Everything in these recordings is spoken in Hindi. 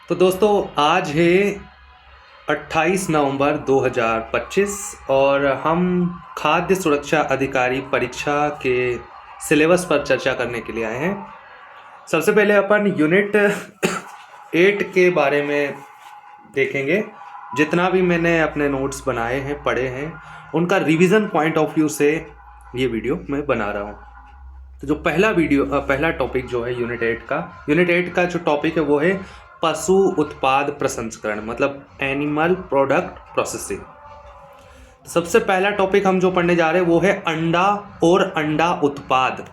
तो दोस्तों आज है 28 नवंबर 2025 और हम खाद्य सुरक्षा अधिकारी परीक्षा के सिलेबस पर चर्चा करने के लिए आए हैं। सबसे पहले अपन यूनिट 8 के बारे में देखेंगे। जितना भी मैंने अपने नोट्स बनाए हैं, पढ़े हैं, उनका रिवीजन पॉइंट ऑफ व्यू से ये वीडियो मैं बना रहा हूँ। तो जो पहला टॉपिक जो है यूनिट 8 का जो टॉपिक है वो है पशु उत्पाद प्रसंस्करण, मतलब एनिमल प्रोडक्ट प्रोसेसिंग। सबसे पहला टॉपिक हम जो पढ़ने जा रहे हैं वो है अंडा और अंडा उत्पाद,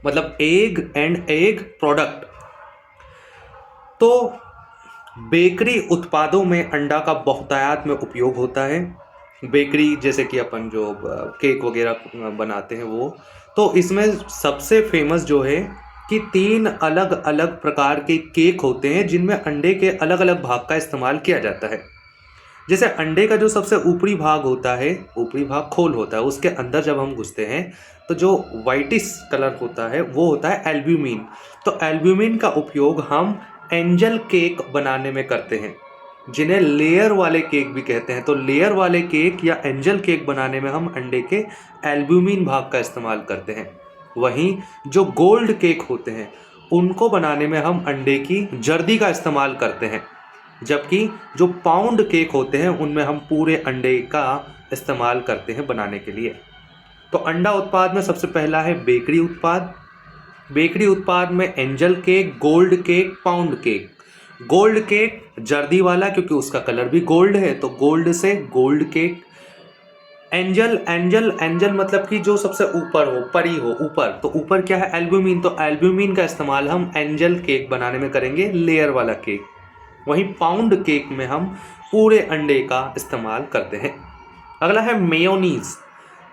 मतलब एग एंड एग प्रोडक्ट। तो बेकरी उत्पादों में अंडा का बहुतायत में उपयोग होता है। बेकरी जैसे कि अपन जो केक वगैरह बनाते हैं वो, तो इसमें सबसे फेमस जो है कि 3 अलग अलग प्रकार के केक होते हैं जिनमें अंडे के अलग अलग भाग का इस्तेमाल किया जाता है। जैसे अंडे का जो सबसे ऊपरी भाग होता है, ऊपरी भाग खोल होता है, उसके अंदर जब हम घुसते हैं तो जो वाइटिश कलर होता है वो होता है एल्ब्यूमिन। तो एल्ब्यूमिन का उपयोग हम एंजल केक बनाने में करते हैं, जिन्हें लेयर वाले केक भी कहते हैं। तो लेयर वाले केक या एंजल केक बनाने में हम अंडे के एल्ब्यूमिन भाग का इस्तेमाल करते हैं। वहीं जो गोल्ड केक होते हैं उनको बनाने में हम अंडे की जर्दी का इस्तेमाल करते हैं, जबकि जो पाउंड केक होते हैं उनमें हम पूरे अंडे का इस्तेमाल करते हैं बनाने के लिए। तो अंडा उत्पाद में सबसे पहला है बेकरी उत्पाद। बेकरी उत्पाद में angel cake, gold cake, pound cake. Gold cake जर्दी वाला, क्योंकि उसका कलर भी गोल्ड है तो गोल्ड से gold cake. Angel angel angel मतलब कि जो सबसे ऊपर हो, परी हो, ऊपर। तो ऊपर क्या है? एल्ब्यूमिन। तो एल्ब्यूमिन का इस्तेमाल हम एंजल केक बनाने में करेंगे, लेयर वाला केक। वहीं पाउंड केक में हम पूरे अंडे का इस्तेमाल करते हैं। अगला है मेयोनीज।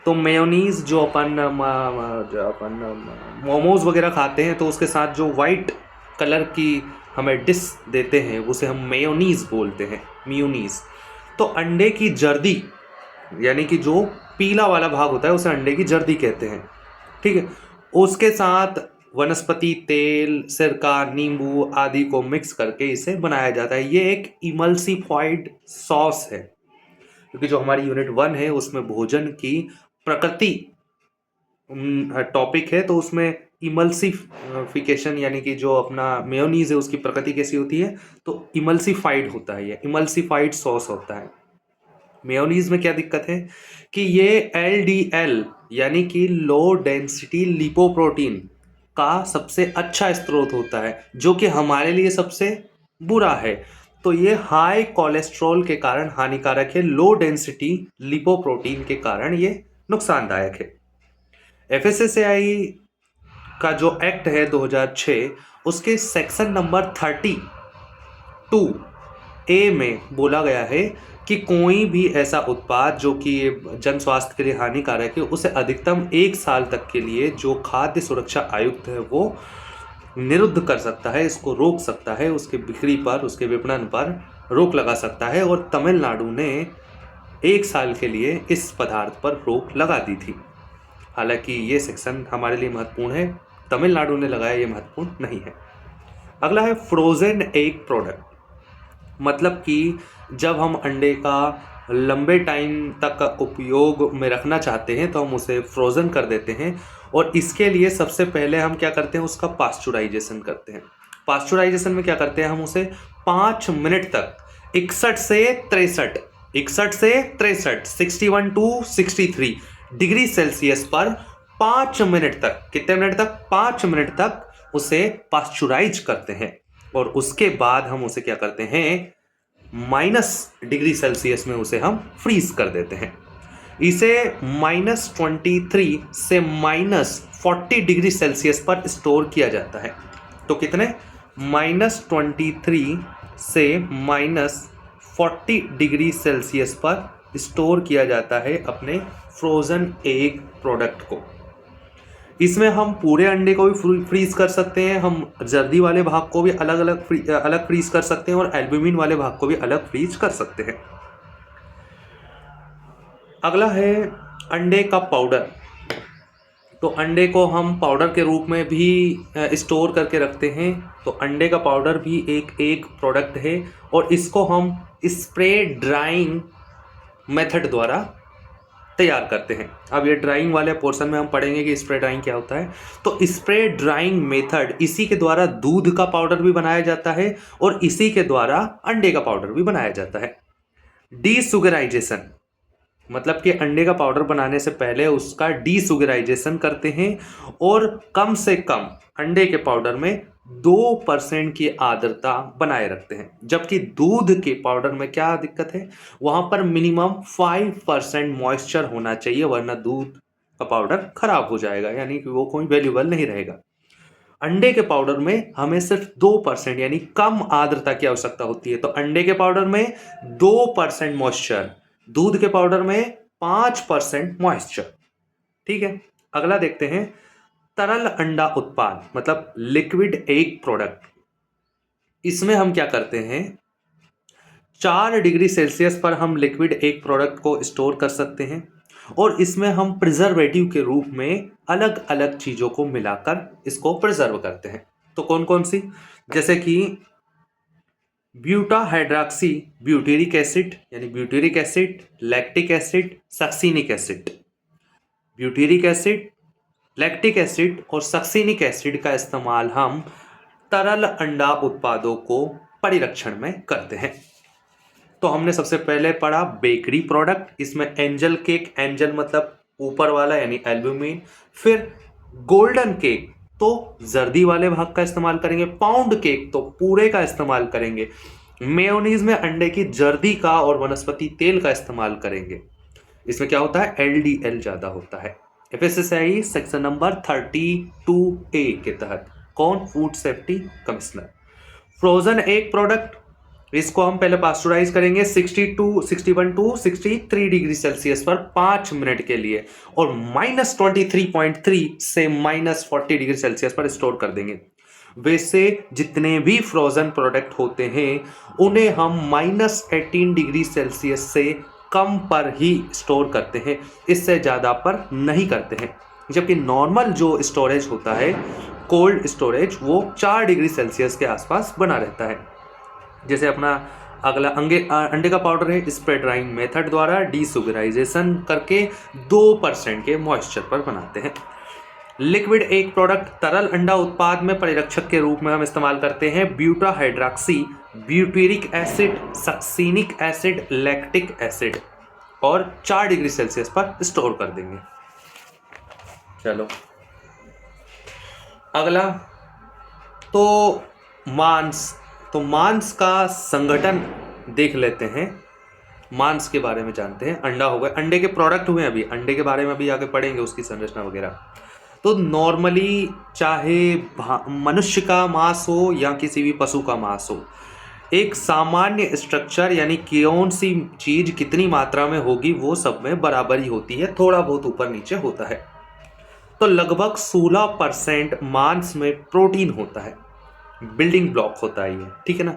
तो मेयोनीज जो अपन मोमोज वगैरह खाते हैं तो उसके साथ जो वाइट कलर की हमें डिश देते हैं उसे हम मेयोनीज बोलते हैं, मेयोनीज। तो अंडे की जर्दी, यानी कि जो पीला वाला भाग होता है उसे अंडे की जर्दी कहते हैं, ठीक है। उसके साथ वनस्पति तेल, सिरका, नींबू आदि को मिक्स करके इसे बनाया जाता है। ये एक इमल्सिफाइड सॉस है, क्योंकि जो हमारी यूनिट 1 है उसमें भोजन की प्रकृति टॉपिक है, तो उसमें इमल्सिफिकेशन यानी कि जो अपना मेयोनीज है उसकी प्रकृति कैसी होती है, तो इमल्सिफाइड होता है, ये इमल्सिफाइड सॉस होता है। मेयोनीज में क्या दिक्कत है कि ये एलडीएल यानी कि लो डेंसिटी लिपोप्रोटीन का सबसे अच्छा स्रोत होता है, जो कि हमारे लिए सबसे बुरा है। तो ये हाई कोलेस्ट्रॉल के कारण हानिकारक है, लो डेंसिटी लिपोप्रोटीन के कारण ये नुकसानदायक है। एफएसएसएआई का जो एक्ट है 2006, उसके सेक्शन नंबर 32A में बोला गया है कि कोई भी ऐसा उत्पाद जो कि जन स्वास्थ्य के लिए हानिकारक है उसे अधिकतम 1 साल तक के लिए जो खाद्य सुरक्षा आयुक्त है वो निरुद्ध कर सकता है, इसको रोक सकता है, उसके बिक्री पर, उसके विपणन पर रोक लगा सकता है। और तमिलनाडु ने 1 साल के लिए इस पदार्थ पर रोक लगा दी थी। हालांकि ये सेक्शन हमारे लिए महत्वपूर्ण है, तमिलनाडु ने लगाया, ये महत्वपूर्ण नहीं है। अगला है फ्रोजन एग प्रोडक्ट, मतलब कि जब हम अंडे का लंबे टाइम तक उपयोग में रखना चाहते हैं तो हम उसे फ्रोज़न कर देते हैं, और इसके लिए सबसे पहले हम क्या करते हैं, उसका पास्चुराइजेशन करते हैं। पास्चुराइजेशन में क्या करते हैं, हम उसे 5 मिनट तक 61 टू 63 डिग्री सेल्सियस पर 5 मिनट तक, कितने मिनट तक? 5 मिनट तक उसे पास्चुराइज करते हैं। और उसके बाद हम उसे क्या करते हैं, -डिग्री सेल्सियस में उसे हम फ्रीज कर देते हैं। इसे -23 से -40 डिग्री सेल्सियस पर स्टोर किया जाता है। तो कितने? -23 से -40 डिग्री सेल्सियस पर स्टोर किया जाता है अपने फ्रोजन एग प्रोडक्ट को। इसमें हम पूरे अंडे को भी फ्रीज कर सकते हैं, हम जर्दी वाले भाग को भी अलग फ्रीज कर सकते हैं, और एल्ब्यूमिन वाले भाग को भी अलग फ्रीज कर सकते हैं। अगला है अंडे का पाउडर। तो अंडे को हम पाउडर के रूप में भी स्टोर करके रखते हैं। तो अंडे का पाउडर भी एक प्रोडक्ट है और इसको हम स्प्रे ड्राइंग मेथड द्वारा तैयार करते हैं। अब ये ड्राइंग वाले पोर्शन में हम पढ़ेंगे कि स्प्रे ड्राइंग क्या होता है। तो स्प्रे ड्राइंग मेथड, इसी के द्वारा दूध का पाउडर भी बनाया जाता है और इसी के द्वारा अंडे का पाउडर भी बनाया जाता है। डीसुगराइजेशन मतलब कि अंडे का पाउडर बनाने से पहले उसका डीसुगराइजेशन करते हैं और कम से कम अंडे के पाउडर में 2% की आर्द्रता बनाए रखते हैं। जबकि दूध के पाउडर में क्या दिक्कत है, वहां पर मिनिमम 5% मॉइस्चर होना चाहिए, वरना दूध का पाउडर खराब हो जाएगा, यानी कि वो कोई वैल्यूबल नहीं रहेगा। अंडे के पाउडर में हमें सिर्फ 2% यानी कम आर्द्रता की आवश्यकता होती है। तो अंडे के पाउडर में 2% मॉइस्चर, दूध के पाउडर में 5% मॉइस्चर। ठीक है, अगला देखते हैं तरल अंडा उत्पाद मतलब लिक्विड एग प्रोडक्ट। इसमें हम क्या करते हैं, 4 डिग्री सेल्सियस पर हम लिक्विड एग प्रोडक्ट को स्टोर कर सकते हैं और इसमें हम प्रिजर्वेटिव के रूप में अलग अलग चीजों को मिलाकर इसको प्रिजर्व करते हैं। तो कौन कौन सी, जैसे कि ब्यूटा हाइड्रॉक्सी ब्यूटेरिक एसिड यानी butyric acid, lactic acid, succinic acid. Butyric acid, lactic acid और सक्सिनिक एसिड का इस्तेमाल हम तरल अंडा उत्पादों को परिरक्षण में करते हैं। तो हमने सबसे पहले पढ़ा बेकरी प्रोडक्ट, इसमें एंजल केक, एंजल मतलब ऊपर वाला यानी एल्ब्यूमिन, फिर गोल्डन केक तो जर्दी वाले भाग का इस्तेमाल करेंगे, पाउंड केक तो पूरे का इस्तेमाल करेंगे, मेयोनीज में अंडे की जर्दी का और वनस्पति तेल का इस्तेमाल करेंगे। इसमें क्या होता है, एलडीएल ज्यादा होता है। एफएसएसआई सेक्शन नंबर 32A के तहत, कौन, food safety commissioner. Frozen egg product, इसको हम पहले पास्चुराइज करेंगे 61 to 63 डिग्री सेल्सियस पर 5 मिनट के लिए और -23.3 से -40 डिग्री सेल्सियस पर स्टोर कर देंगे। वैसे जितने भी फ्रोजन प्रोडक्ट होते हैं उन्हें हम -18 डिग्री सेल्सियस से कम पर ही स्टोर करते हैं, इससे ज़्यादा पर नहीं करते हैं। जबकि नॉर्मल जो स्टोरेज होता है, कोल्ड स्टोरेज, वो 4 डिग्री सेल्सियस के आसपास बना रहता है। जैसे अपना अगला अंडे का पाउडर है, स्प्रे ड्राइंग मेथड द्वारा डीसुगराइजेशन करके 2% के मॉइस्चर पर बनाते हैं। लिक्विड एग प्रोडक्ट, तरल अंडा उत्पाद में परिरक्षक के रूप में हम इस्तेमाल करते हैं buta hydroxy butyric acid, succinic acid, lactic acid और 4 डिग्री सेल्सियस पर स्टोर कर देंगे। चलो अगला, तो मांस का संगठन देख लेते हैं। मांस के बारे में जानते हैं। अंडा हो गया, अंडे के प्रोडक्ट हुए, अभी अंडे के बारे में भी आगे पढ़ेंगे, उसकी संरचना वगैरह। तो नॉर्मली चाहे मनुष्य का मांस हो या किसी भी पशु का मांस हो, एक सामान्य स्ट्रक्चर यानी कौन सी चीज कितनी मात्रा में होगी वो सब में बराबर ही होती है, थोड़ा बहुत ऊपर नीचे होता है। तो लगभग 16% मांस में प्रोटीन होता है, बिल्डिंग ब्लॉक होता है ये, ठीक है ना।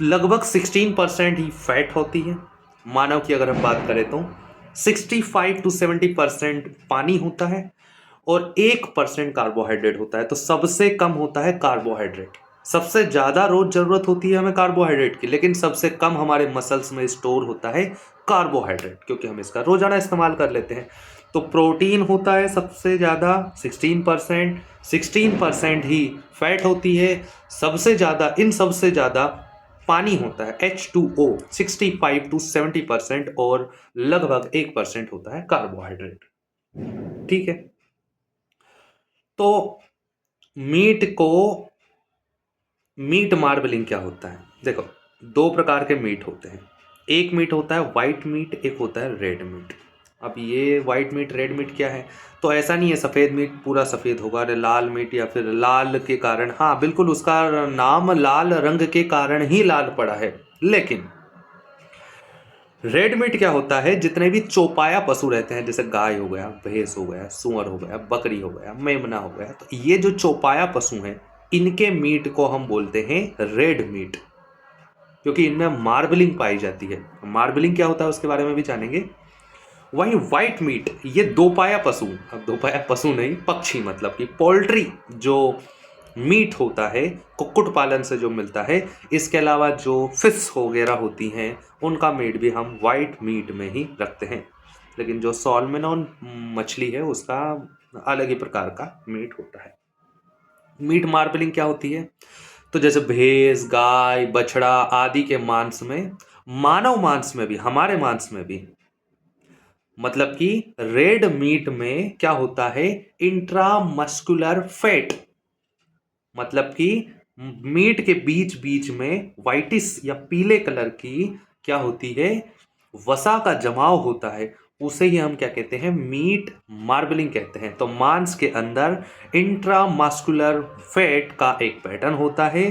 लगभग 16% ही फैट होती है। मानव की अगर हम बात करें तो 65 to 70% पानी होता है और 1% कार्बोहाइड्रेट होता है। तो सबसे कम होता है कार्बोहाइड्रेट, सबसे ज्यादा रोज जरूरत होती है हमें कार्बोहाइड्रेट की, लेकिन सबसे कम हमारे मसल्स में स्टोर होता है कार्बोहाइड्रेट, क्योंकि हम इसका रोजाना इस्तेमाल कर लेते हैं। तो प्रोटीन होता है सबसे ज्यादा 16%, 16% ही फैट होती है, सबसे ज्यादा, इन सबसे ज्यादा पानी होता है H2O 65 to 70% और लगभग 1% होता है कार्बोहाइड्रेट, ठीक है। तो मीट मार्बलिंग क्या होता है, देखो 2 प्रकार के मीट होते हैं। एक मीट होता है वाइट मीट, एक होता है रेड मीट। अब ये वाइट मीट रेड मीट क्या है, तो ऐसा नहीं है सफ़ेद मीट पूरा सफ़ेद होगा, अरे लाल मीट या फिर लाल के कारण, हाँ बिल्कुल उसका नाम लाल रंग के कारण ही लाल पड़ा है। लेकिन रेड मीट क्या होता है, जितने भी चौपाया पशु रहते हैं, जैसे गाय हो गया, भैंस हो गया, सुअर हो गया, बकरी हो गया, मेमना हो गया, तो ये जो चौपाया पशु हैं इनके मीट को हम बोलते हैं रेड मीट, क्योंकि इनमें मार्बलिंग पाई जाती है। मार्बलिंग क्या होता है उसके बारे में भी जानेंगे। वही वाइट मीट, ये दो पाया पशु, अब दो पाया पशु नहीं, पक्षी मतलब कि पोल्ट्री जो मीट होता है कुक्कुट पालन से जो मिलता है, इसके अलावा जो फिश वगैरह होती हैं उनका मीट भी हम वाइट मीट में ही रखते हैं। लेकिन जो सॉल्मोन मछली है उसका अलग ही प्रकार का मीट होता है। मीट मार्बलिंग क्या होती है? तो जैसे भैंस, गाय, बछड़ा आदि के मांस में, मानव मांस में भी, हमारे मांस में भी, मतलब कि रेड मीट में क्या होता है, इंट्रामस्कुलर फैट, मतलब कि मीट के बीच बीच में व्हाइटिश या पीले कलर की क्या होती है, वसा का जमाव होता है, उसे ही हम क्या कहते हैं, मीट मार्बलिंग कहते हैं। तो मांस के अंदर इंट्रामस्कुलर फैट का एक पैटर्न होता है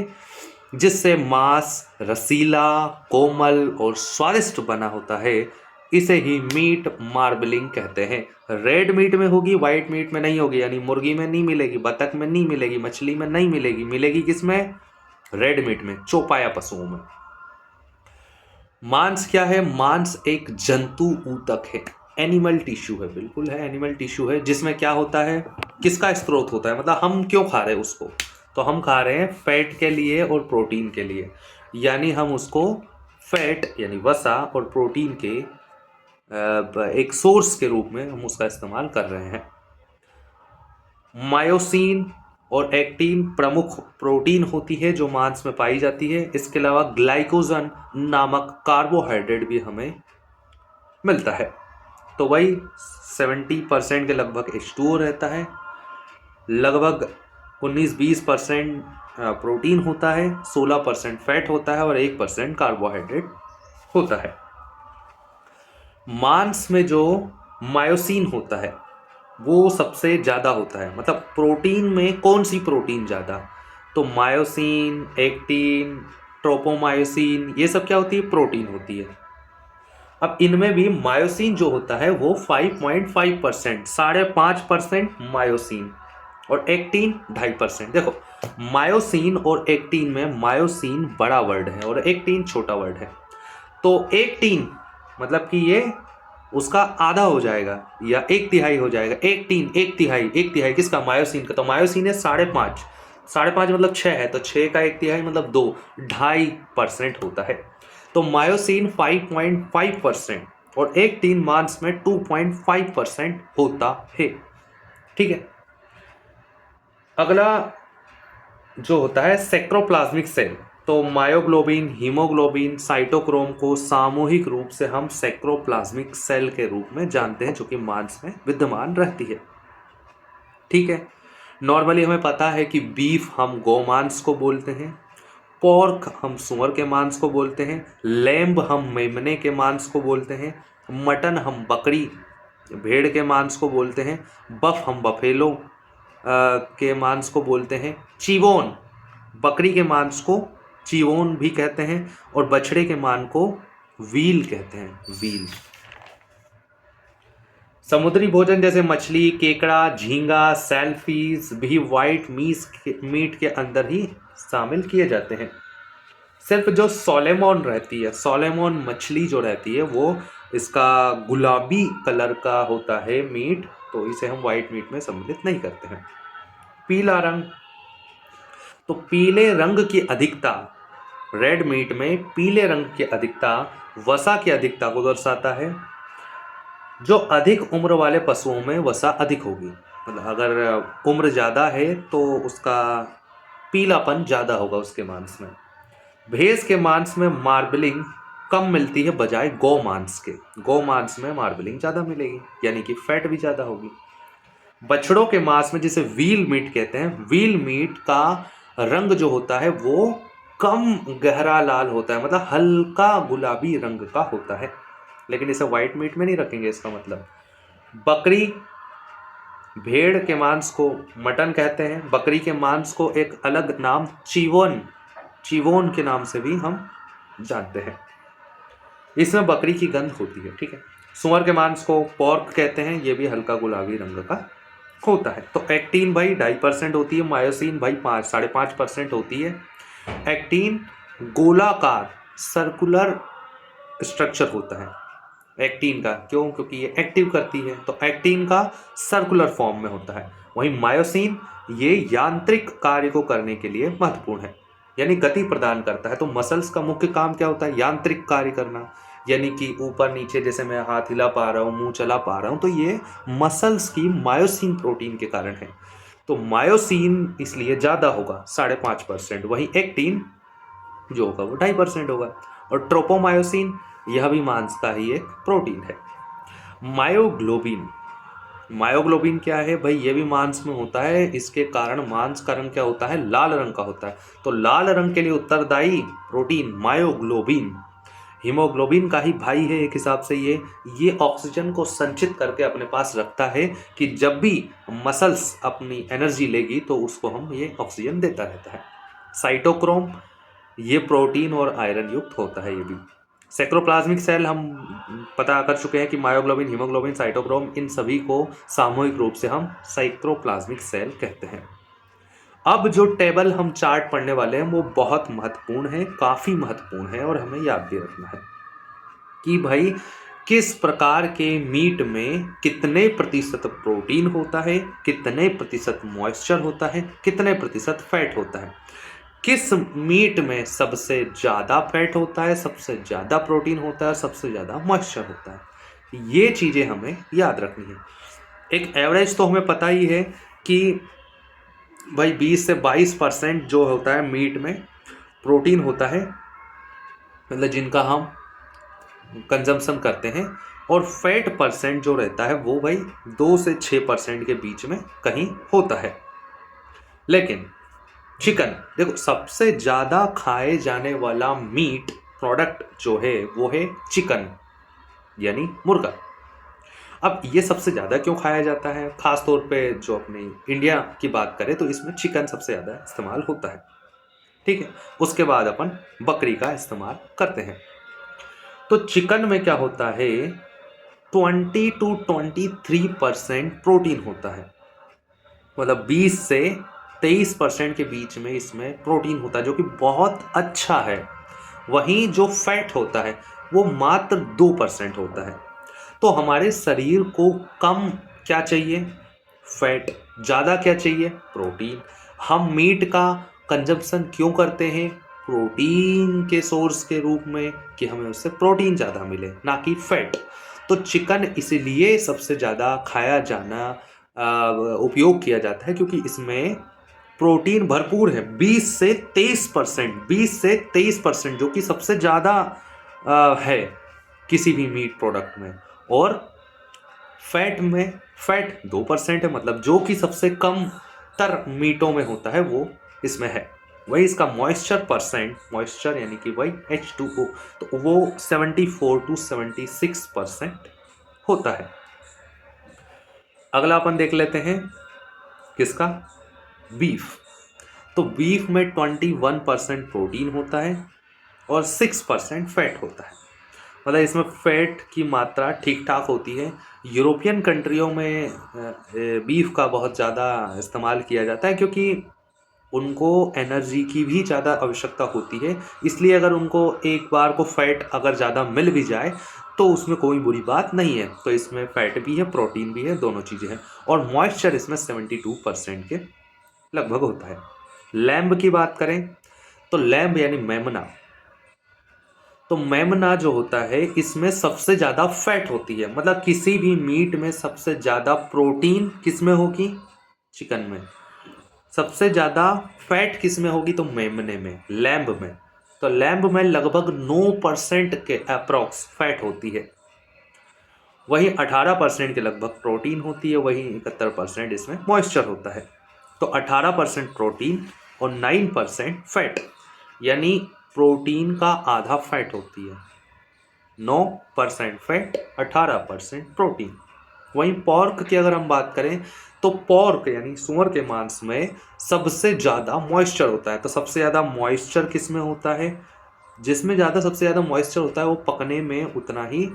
जिससे मांस रसीला, कोमल और स्वादिष्ट बना होता है। इसे ही मीट मार्बलिंग कहते हैं। रेड मीट में होगी, व्हाइट मीट में नहीं होगी, यानी मुर्गी में नहीं मिलेगी, बतख में नहीं मिलेगी, मछली में नहीं मिलेगी, मिलेगी किसमें, रेड मीट में, चौपाया पशुओं में। मांस क्या है? मांस एक जंतु ऊतक है, एनिमल टिश्यू है, बिल्कुल है, एनिमल टिश्यू है, जिसमें क्या होता है, किसका स्रोत होता है, मतलब हम क्यों खा रहे हैं उसको, तो हम खा रहे हैं फैट के लिए और प्रोटीन के लिए, यानी हम उसको फैट यानी वसा और प्रोटीन के एक सोर्स के रूप में हम उसका इस्तेमाल कर रहे हैं। मायोसिन और एक्टिन प्रमुख प्रोटीन होती है जो मांस में पाई जाती है। इसके अलावा ग्लाइकोजन नामक कार्बोहाइड्रेट भी हमें मिलता है। तो वही 70% के लगभग H2O रहता है, लगभग 19-20% प्रोटीन होता है, 16% फैट होता है और 1% कार्बोहाइड्रेट होता है। मांस में जो मायोसिन होता है वो सबसे ज़्यादा होता है, मतलब प्रोटीन में कौन सी प्रोटीन ज़्यादा, तो मायोसिन, एक्टिन, ट्रोपोमायोसिन, ये सब क्या होती है, प्रोटीन होती है। अब इनमें भी मायोसिन जो होता है वो 5.5%, 5.5% मायोसिन, और एक्टिन 2.5%। देखो मायोसिन और एक्टिन में मायोसिन बड़ा वर्ड है और एक्टिन छोटा वर्ड है, तो एक्टिन मतलब कि ये उसका आधा हो जाएगा या 1/3 हो जाएगा। एक्टिन 1/3, 1/3 किसका, मायोसिन का, तो मायोसिन है 5.5, 5.5 मतलब 6 है, तो 6 का 1/3 मतलब 2, 2.5% होता है। तो मायोसिन 5.5% और एक्टिन मांस में 2.5% होता है। ठीक है, अगला जो होता है सेक्रोप्लाज्मिक सेल, तो मायोग्लोबिन, हीमोग्लोबिन, साइटोक्रोम को सामूहिक रूप से हम सेक्रोप्लाज्मिक सेल के रूप में जानते हैं, जो कि मांस में विद्यमान रहती है। ठीक है, नॉर्मली हमें पता है कि बीफ हम गोमांस को बोलते हैं, पोर्क हम सुअर के मांस को बोलते हैं, लैम्ब हम मेमने के मांस को बोलते हैं, मटन हम बकरी भेड़ के मांस को बोलते हैं, बफ हम बफेलो के मांस को बोलते हैं, चिवोन बकरी के मांस को चिवोन भी कहते हैं, और बछड़े के मांस को व्हील कहते हैं, व्हील। समुद्री भोजन जैसे मछली, केकड़ा, झींगा, सेलफिश भी वाइट मीट के अंदर ही शामिल किए जाते हैं। सिर्फ जो सोलेमोन रहती है, सोलेमोन मछली जो रहती है, वो इसका गुलाबी कलर का होता है मीट, तो इसे हम वाइट मीट में सम्मिलित नहीं करते हैं। पीला रंग, तो पीले रंग की अधिकता, रेड मीट में पीले रंग की अधिकता वसा की अधिकता को दर्शाता है। जो अधिक उम्र वाले पशुओं में वसा अधिक होगी, मतलब अगर उम्र ज़्यादा है तो उसका पीलापन ज़्यादा होगा उसके मांस में। भैंस के मांस में मार्बलिंग कम मिलती है बजाय गौ मांस के, गौ मांस में मार्बलिंग ज़्यादा मिलेगी, यानी कि फैट भी ज़्यादा होगी। बछड़ों के मांस में, जिसे व्हील मीट कहते हैं, व्हील मीट का रंग जो होता है वो कम गहरा लाल होता है, मतलब हल्का गुलाबी रंग का होता है, लेकिन इसे व्हाइट मीट में नहीं रखेंगे इसका मतलब। बकरी, भेड़ के मांस को मटन कहते हैं, बकरी के मांस को एक अलग नाम चिवोन के नाम से भी हम जानते हैं, इसमें बकरी की गंध होती है। ठीक है, सुअर के मांस को पोर्क कहते हैं, ये भी हल्का गुलाबी रंग का होता है। तो एक्टिन भाई 2.5% होती है, मायोसिन भाई 5.5% होती है। एक्टिन गोलाकार सर्कुलर स्ट्रक्चर होता है, एक्टिन का। क्यों? क्योंकि ये एक्टिव करती है, तो एक्टिन का सर्कुलर फॉर्म में होता है। वहीं मायोसिन ये यांत्रिक कार्य को करने के लिए महत्वपूर्ण है, यानी गति प्रदान करता है। तो मसल्स का मुख्य काम क्या होता है? यांत्रिक कार्य करना, यानी कि ऊपर नीचे, जैसे मैं हाथ हिला पा रहा हूँ, मुंह चला पा रहा हूँ, तो ये मसल्स की मायोसिन प्रोटीन के कारण है। तो मायोसिन इसलिए ज़्यादा होगा 5.5%, वहीं एक्टिन जो होगा वो 2.5% होगा। और ट्रोपोमायोसिन यह भी मांस का ही एक प्रोटीन है। मायोग्लोबिन, मायोग्लोबिन क्या है भाई? ये भी मांस में होता है। इसके कारण मांस का रंग क्या होता है? लाल रंग का होता है। तो लाल रंग के लिए उत्तरदायी प्रोटीन मायोग्लोबिन हीमोग्लोबिन का ही भाई है एक हिसाब से। ये ऑक्सीजन को संचित करके अपने पास रखता है कि जब भी मसल्स अपनी एनर्जी लेगी तो उसको हम ये ऑक्सीजन देता रहता है। साइटोक्रोम ये प्रोटीन और आयरन युक्त होता है। ये भी सेक्रोप्लाज्मिक सेल हम पता कर चुके हैं कि मायोग्लोबिन, हीमोग्लोबिन, साइटोक्रोम, इन सभी को सामूहिक रूप से हम साइक्रोप्लाज्मिक सेल कहते हैं। अब जो टेबल हम चार्ट पढ़ने वाले हैं वो बहुत महत्वपूर्ण है, काफ़ी महत्वपूर्ण है, और हमें याद भी रखना है कि भाई किस प्रकार के मीट में कितने प्रतिशत प्रोटीन होता है, कितने प्रतिशत मॉइस्चर होता है, कितने प्रतिशत फैट होता है, किस मीट में सबसे ज़्यादा फैट होता है, सबसे ज़्यादा प्रोटीन होता है, सबसे ज़्यादा मॉइस्चर होता है। ये चीज़ें हमें याद रखनी है। एक एवरेज तो हमें पता ही है कि भाई 20 से 22% जो होता है मीट में प्रोटीन होता है, मतलब जिनका हम कंजम्पशन करते हैं, और फैट परसेंट जो रहता है वो भाई 2 से 6% के बीच में कहीं होता है। लेकिन चिकन, देखो सबसे ज़्यादा खाए जाने वाला मीट प्रोडक्ट जो है वो है चिकन, यानी मुर्गा। अब ये सबसे ज़्यादा क्यों खाया जाता है? खास तौर पे जो अपनी इंडिया की बात करें तो इसमें चिकन सबसे ज़्यादा इस्तेमाल होता है, ठीक है। उसके बाद अपन बकरी का इस्तेमाल करते हैं। तो चिकन में क्या होता है? 20 to 23% प्रोटीन होता है, मतलब 20 से 23% के बीच में इसमें प्रोटीन होता है, जो कि बहुत अच्छा है। वहीं जो फैट होता है वो मात्र 2% होता है। तो हमारे शरीर को कम क्या चाहिए? फैट। ज़्यादा क्या चाहिए? प्रोटीन। हम मीट का कंजप्शन क्यों करते हैं? प्रोटीन के सोर्स के रूप में, कि हमें उससे प्रोटीन ज़्यादा मिले, ना कि फैट। तो चिकन इसलिए सबसे ज़्यादा खाया जाना, उपयोग किया जाता है, क्योंकि इसमें प्रोटीन भरपूर है। 20 से 23%, जो कि सबसे ज़्यादा है किसी भी मीट प्रोडक्ट में। और फैट में फैट 2% है, मतलब जो कि सबसे कम तर मीटों में होता है वो इसमें है। वही इसका मॉइस्चर यानी कि वही H2O, तो वो 74 to 76% होता है। अगला अपन देख लेते हैं किसका? बीफ। तो बीफ में 21% प्रोटीन होता है और 6% फैट होता है, मतलब इसमें फैट की मात्रा ठीक ठाक होती है। यूरोपियन कंट्रियों में बीफ का बहुत ज़्यादा इस्तेमाल किया जाता है, क्योंकि उनको एनर्जी की भी ज़्यादा आवश्यकता होती है। इसलिए अगर उनको एक बार को फैट अगर ज़्यादा मिल भी जाए तो उसमें कोई बुरी बात नहीं है। तो इसमें फैट भी है, प्रोटीन भी है, दोनों चीज़ें हैं। और मॉइस्चर इसमें 72% के लगभग होता है। लैम्ब की बात करें तो लैम्ब यानी मेमना, तो मेमना जो होता है इसमें सबसे ज़्यादा फैट होती है। मतलब किसी भी मीट में सबसे ज़्यादा प्रोटीन किस में होगी? चिकन में। सबसे ज़्यादा फैट किस में होगी? तो मेमने में, लैम्ब में। तो लैम्ब में लगभग 9% के अप्रॉक्स फैट होती है। वही 18% के लगभग प्रोटीन होती है, वही 71% इसमें मॉइस्चर होता है। तो 18% प्रोटीन और 9% फैट, यानी प्रोटीन का आधा फैट होती है। 9% फैट, 18% प्रोटीन। वहीं पॉर्क की अगर हम बात करें तो पॉर्क यानी सूअर के मांस में सबसे ज़्यादा मॉइस्चर होता है। तो सबसे ज़्यादा मॉइस्चर किस में होता है? जिसमें सबसे ज़्यादा मॉइस्चर होता है वो पकने में उतना ही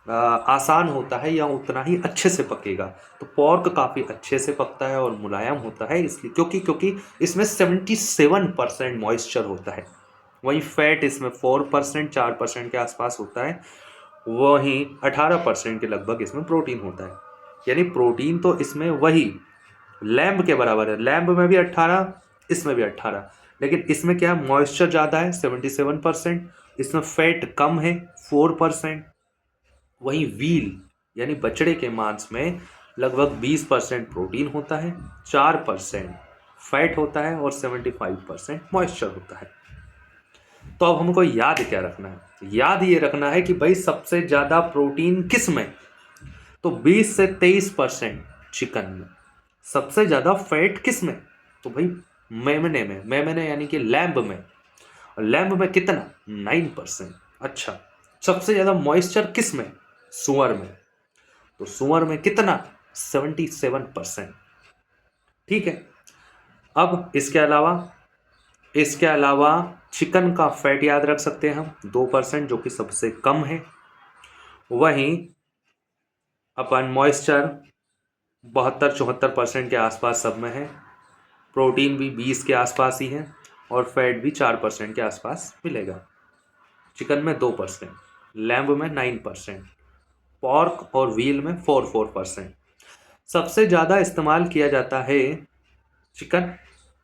आसान होता है, या उतना ही अच्छे से पकेगा। तो पॉर्क काफ़ी अच्छे से पकता है और मुलायम होता है, इसलिए क्योंकि इसमें 77% मॉइस्चर होता है। वहीं फैट इसमें 4% के आसपास होता है। वहीं 18% के लगभग इसमें प्रोटीन होता है। यानी प्रोटीन तो इसमें वही लैम्ब के बराबर है। लैम्ब में भी 18, इसमें भी 18, लेकिन इसमें क्या है, मॉइस्चर ज़्यादा है 77%, इसमें फैट कम है 4%। वहीं व्हील यानी बछड़े के मांस में लगभग 20% प्रोटीन होता है, 4% फैट होता है और 75% मॉइस्चर होता है। तो अब हमको याद क्या रखना है? याद ये रखना है कि भाई सबसे ज़्यादा प्रोटीन किस में? तो 20 से 23% चिकन में। सबसे ज़्यादा फैट किस में? तो भाई मेमने में, मेमने यानी कि लैम्ब में। और लैम्ब में कितना? 9%। अच्छा, सबसे ज़्यादा मॉइस्चर किस में? सुअर में। तो सुअर में कितना? 77%। ठीक है। अब इसके अलावा चिकन का फैट याद रख सकते हैं हम 2%, जो कि सबसे कम है। वहीं अपन मॉइस्चर 72-74% के आसपास सब में है। प्रोटीन भी 20 के आसपास ही है और फैट भी 4% के आसपास मिलेगा। चिकन में 2%, लैम्ब में 9%, पॉर्क और व्हील में 4%। सबसे ज़्यादा इस्तेमाल किया जाता है चिकन,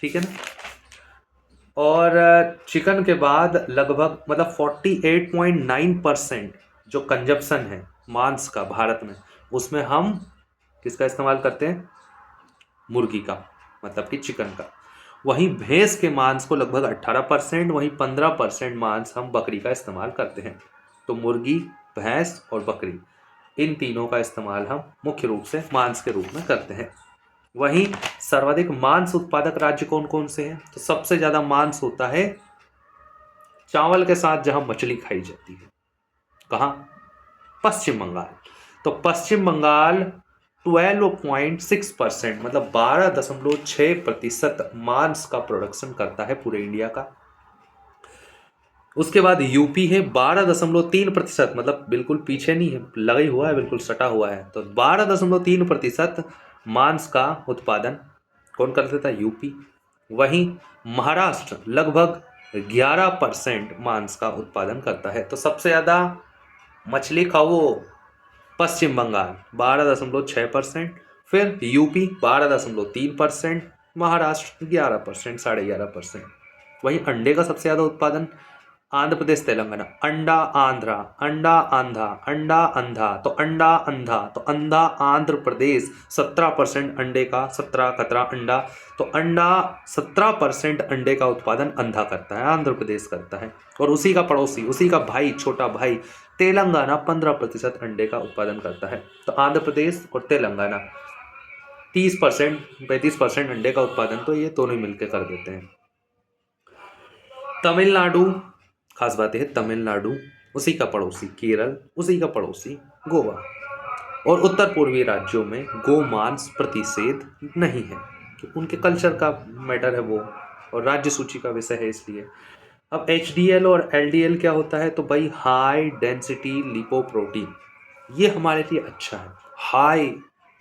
ठीक है ना। और चिकन के बाद लगभग मतलब 48.9% जो कंजप्शन है मांस का भारत में, उसमें हम किसका इस्तेमाल करते हैं? मुर्गी का, मतलब कि चिकन का। वहीं भैंस के मांस को लगभग 18%, वहीं 15% मांस हम बकरी का इस्तेमाल करते हैं। तो मुर्गी, भैंस और बकरी, इन तीनों का इस्तेमाल हम मुख्य रूप से मांस के रूप में करते हैं। वहीं सर्वाधिक मांस उत्पादक राज्य कौन कौन से हैं? तो सबसे ज़्यादा मांस होता है चावल के साथ जहां मछली खाई जाती है। कहाँ? पश्चिम बंगाल। तो पश्चिम बंगाल 12.6%, मतलब 12.6% मांस का प्रोडक्शन करता है पूरे इंडिया का। उसके बाद यूपी है 12.3%, मतलब बिल्कुल पीछे नहीं है, लगा ही हुआ है, बिल्कुल सटा हुआ है। तो 12.3% मांस का उत्पादन कौन करता था? यूपी। वहीं महाराष्ट्र लगभग 11% मांस का उत्पादन करता है। तो सबसे ज़्यादा मछली खाओ पश्चिम बंगाल 12.6%, फिर यूपी 12.3%, महाराष्ट्र 11%, 11.5%। वहीं अंडे का सबसे ज़्यादा उत्पादन आंध्र प्रदेश, तेलंगाना। अंडा आंध्रा, अंडा आंधा, अंडा अंधा, तो अंडा अंधा, तो अंधा आंध्र प्रदेश 17% अंडे का, 17 खतरा अंडा। तो अंडा 17% अंडे का उत्पादन अंधा करता है, आंध्र प्रदेश करता है। और उसी का पड़ोसी, उसी का भाई, छोटा भाई तेलंगाना 15% अंडे का उत्पादन करता है। तो आंध्र प्रदेश और तेलंगाना 30%, 35% अंडे का उत्पादन तो ये दोनों मिलकर कर देते हैं। तमिलनाडु, खास बात है तमिलनाडु, उसी का पड़ोसी केरल, उसी का पड़ोसी गोवा। और उत्तर पूर्वी राज्यों में गोमांस प्रतिषेध नहीं है, कि उनके कल्चर का मैटर है वो, और राज्य सूची का विषय है इसलिए। अब HDL और LDL क्या होता है? तो भाई हाई डेंसिटी लिपोप्रोटीन, ये हमारे लिए अच्छा है, हाई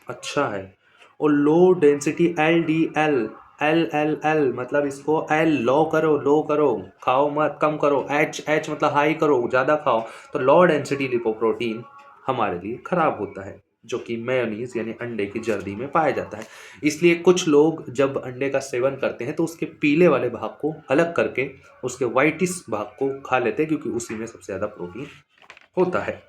अच्छा है। और लो डेंसिटी LDL, LLL मतलब इसको L लो करो, लो करो, खाओ मत, कम करो, H मतलब हाई करो, ज़्यादा खाओ। तो लो डेंसिटी लिपोप्रोटीन हमारे लिए खराब होता है, जो कि मेयोनीज यानी अंडे की जर्दी में पाया जाता है। इसलिए कुछ लोग जब अंडे का सेवन करते हैं तो उसके पीले वाले भाग को अलग करके उसके वाइटिस भाग को खा लेते हैं, क्योंकि उसी में सबसे ज़्यादा प्रोटीन होता है।